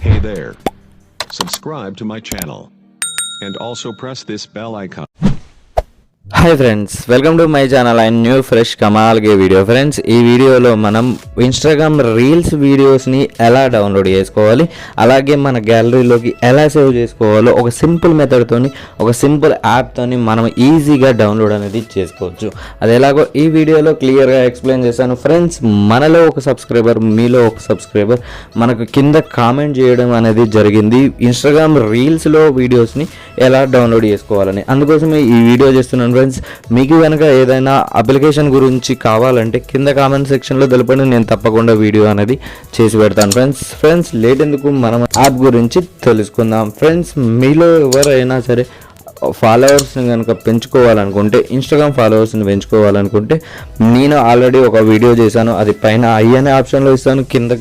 Hey there. Subscribe to my channel. And also press this bell icon. Hi friends, welcome to my channel and new fresh కమాల్గే video. Friends, ఈ వీడియోలో మనం Instagram reels వీడియోస్ని ఎలా download చేసుకోవాలి, అలాగే మన గ్యాలరీలోకి ఎలా సేవ్ చేసుకోవాలో ఒక సింపుల్ మెథడ్తోని, ఒక సింపుల్ యాప్తోని మనం ఈజీగా డౌన్లోడ్ అనేది చేసుకోవచ్చు. అది ఎలాగో ఈ వీడియోలో క్లియర్గా ఎక్స్ప్లెయిన్ చేశాను. ఫ్రెండ్స్, మనలో ఒక సబ్స్క్రైబర్, మీలో ఒక సబ్స్క్రైబర్ మనకు కింద కామెంట్ చేయడం అనేది జరిగింది ఇన్స్టాగ్రామ్ రీల్స్లో వీడియోస్ని ఎలా డౌన్లోడ్ చేసుకోవాలని. అందుకోసమే ఈ వీడియో చేస్తున్నాను. ఫ్రెండ్స్, మీకు కనుక ఏదైనా అప్లికేషన్ గురించి కావాలంటే కింద కామెంట్ సెక్షన్లో తెలపండి, నేను తప్పకుండా వీడియో అనేది చేసి పెడతాను. ఫ్రెండ్స్ లేట్ ఎందుకు, మనం యాప్ గురించి తెలుసుకుందాం. ఫ్రెండ్స్, మీలో ఎవరైనా సరే ఫాలోవర్స్ని కనుక పెంచుకోవాలనుకుంటే, ఇన్స్టాగ్రామ్ ఫాలోవర్స్ని పెంచుకోవాలనుకుంటే నేను ఆల్రెడీ ఒక వీడియో చేశాను. అది పైన ఐ అనే ఆప్షన్లో ఇస్తాను, కింద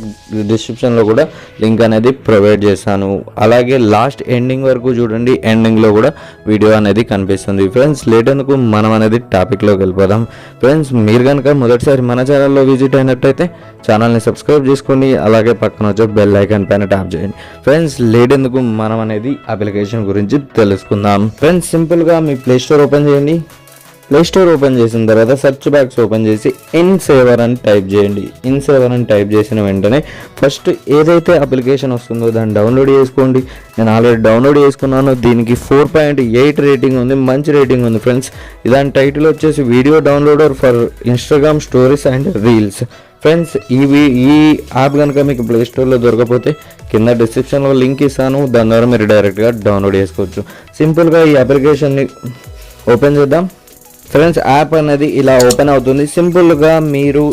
డిస్క్రిప్షన్లో కూడా లింక్ అనేది ప్రొవైడ్ చేస్తాను. అలాగే లాస్ట్ ఎండింగ్ వరకు చూడండి, ఎండింగ్లో కూడా వీడియో అనేది కనిపిస్తుంది. ఫ్రెండ్స్, లేట్ ఎందుకు, మనం అనేది టాపిక్లోకి వెళ్ళిపోదాం. ఫ్రెండ్స్, మీరు కనుక మొదటిసారి మన ఛానల్లో విజిట్ అయినట్టయితే ఛానల్ని సబ్స్క్రైబ్ చేసుకోండి, అలాగే పక్కన వచ్చే బెల్ ఐకాన్ పైన ట్యాప్ చేయండి. ఫ్రెండ్స్, లేట్ ఎందుకు, మనం అనేది అప్లికేషన్ గురించి తెలుసుకుందాం. ఫ్రెండ్స్, సింపుల్గా మీ ప్లే స్టోర్ ఓపెన్ చేయండి. ప్లే స్టోర్ ఓపెన్ చేసిన తర్వాత సెర్చ్ బాక్స్ ఓపెన్ చేసి ఇన్సేవర్ అని టైప్ చేయండి. ఇన్సేవర్ అని టైప్ చేసిన వెంటనే ఫస్ట్ ఏదైతే అప్లికేషన్ వస్తుందో దాన్ని డౌన్లోడ్ చేసుకోండి. నేను ఆల్రెడీ డౌన్లోడ్ చేసుకున్నాను. దీనికి 4.8 రేటింగ్ ఉంది, మంచి రేటింగ్ ఉంది. ఫ్రెండ్స్, దాని టైటిల్ వచ్చేసి video downloader for Instagram stories and reels. Friends, ఈ యాప్ కనుక మీకు ప్లే స్టోర్లో దొరకకపోతే కింద డిస్క్రిప్షన్లో లింక్ ఇస్తాను, దాని ద్వారా మీరు డైరెక్ట్గా డౌన్లోడ్ చేసుకోవచ్చు. సింపుల్గా ఈ అప్లికేషన్ని ఓపెన్ చేద్దాం. ఫ్రెండ్స్, యాప్ అనేది ఇలా ఓపెన్ అవుతుంది. సింపుల్గా మీరు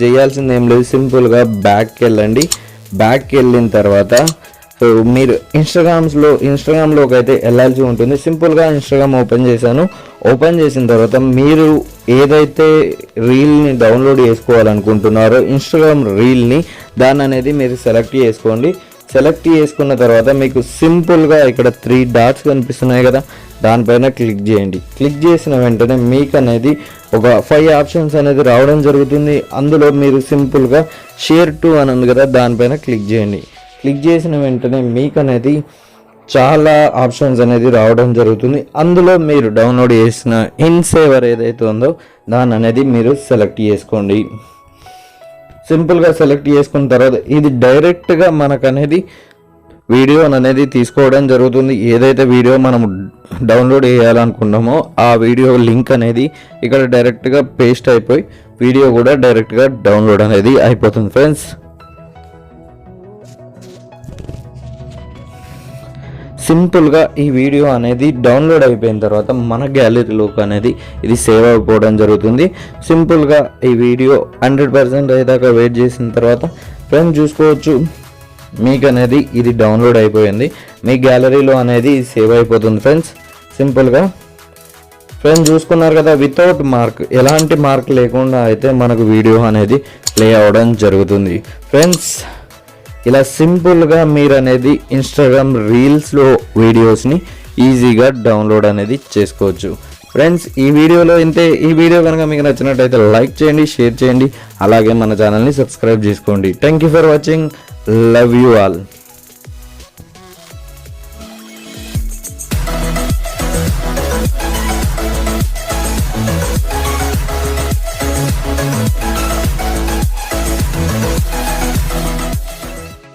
చేయాల్సింది ఏం లేదు, సింపుల్గా బ్యాక్కి వెళ్ళండి. బ్యాక్కి వెళ్ళిన తర్వాత మీరు ఇన్స్టాగ్రామ్లోకి అయితే వెళ్ళాల్సి ఉంటుంది. సింపుల్గా ఇన్స్టాగ్రామ్ ఓపెన్ చేశాను. ఓపెన్ చేసిన తర్వాత మీరు ఏదైతే రీల్ని డౌన్లోడ్ చేసుకోవాలనుకుంటున్నారో ఇన్స్టాగ్రామ్ రీల్ని, దాన్ని అనేది మీరు సెలెక్ట్ చేసుకోండి. సెలెక్ట్ చేసుకున్న తర్వాత మీకు సింపుల్గా ఇక్కడ 3 డాట్స్ కనిపిస్తున్నాయి కదా, దానిపైన క్లిక్ చేయండి. క్లిక్ చేసిన వెంటనే మీకు అనేది ఒక 5 ఆప్షన్స్ అనేది రావడం జరుగుతుంది. అందులో మీరు సింపుల్గా షేర్ టు అని ఉంది కదా, దానిపైన క్లిక్ చేయండి. క్లిక్ చేసిన వెంటనే మీకు అనేది చాలా ఆప్షన్స్ అనేది రావడం జరుగుతుంది. అందులో మీరు డౌన్లోడ్ చేసిన ఇన్సేవర్ ఏదైతే ఉందో దాన్ని అనేది మీరు సెలెక్ట్ చేసుకోండి. సింపుల్గా సెలెక్ట్ చేసుకున్న తర్వాత ఇది డైరెక్ట్గా మనకు అనేది వీడియో అనేది తీసుకోవడం జరుగుతుంది. ఏదైతే వీడియో మనం డౌన్లోడ్ చేయాలనుకున్నామో ఆ వీడియో లింక్ అనేది ఇక్కడ డైరెక్ట్గా పేస్ట్ అయిపోయి వీడియో కూడా డైరెక్ట్గా డౌన్లోడ్ అనేది అయిపోతుంది. ఫ్రెండ్స్, సింపుల్గా ఈ వీడియో అనేది డౌన్లోడ్ అయిపోయిన తర్వాత మన గ్యాలరీలోకి అనేది ఇది సేవ్ అయిపోవడం జరుగుతుంది. సింపుల్గా ఈ వీడియో 100% అయ్యేదాకా వెయిట్ చేసిన తర్వాత ఫ్రెండ్స్ చూసుకోవచ్చు, మీకు అనేది ఇది డౌన్లోడ్ అయిపోయింది. మీ గ్యాలరీలో అనేది సేవ్ అయిపోతుంది. ఫ్రెండ్స్, సింపుల్గా ఫ్రెండ్స్ చూసుకున్నారు కదా, వితౌట్ మార్క్, ఎలాంటి మార్క్ లేకుండా అయితే మనకు వీడియో అనేది ప్లే అవ్వడం జరుగుతుంది. ఫ్రెండ్స్, ఇలా సింపుల్గా మీరు అనేది ఇన్స్టాగ్రామ్ రీల్స్లో వీడియోస్ని ఈజీగా డౌన్లోడ్ అనేది చేసుకోవచ్చు. ఫ్రెండ్స్, ఈ వీడియోలో ఇంతే. ఈ వీడియో కనుక మీకు నచ్చినట్టయితే లైక్ చేయండి, షేర్ చేయండి, అలాగే మన ఛానల్ని సబ్స్క్రైబ్ చేసుకోండి. Thank you for watching. Love you all.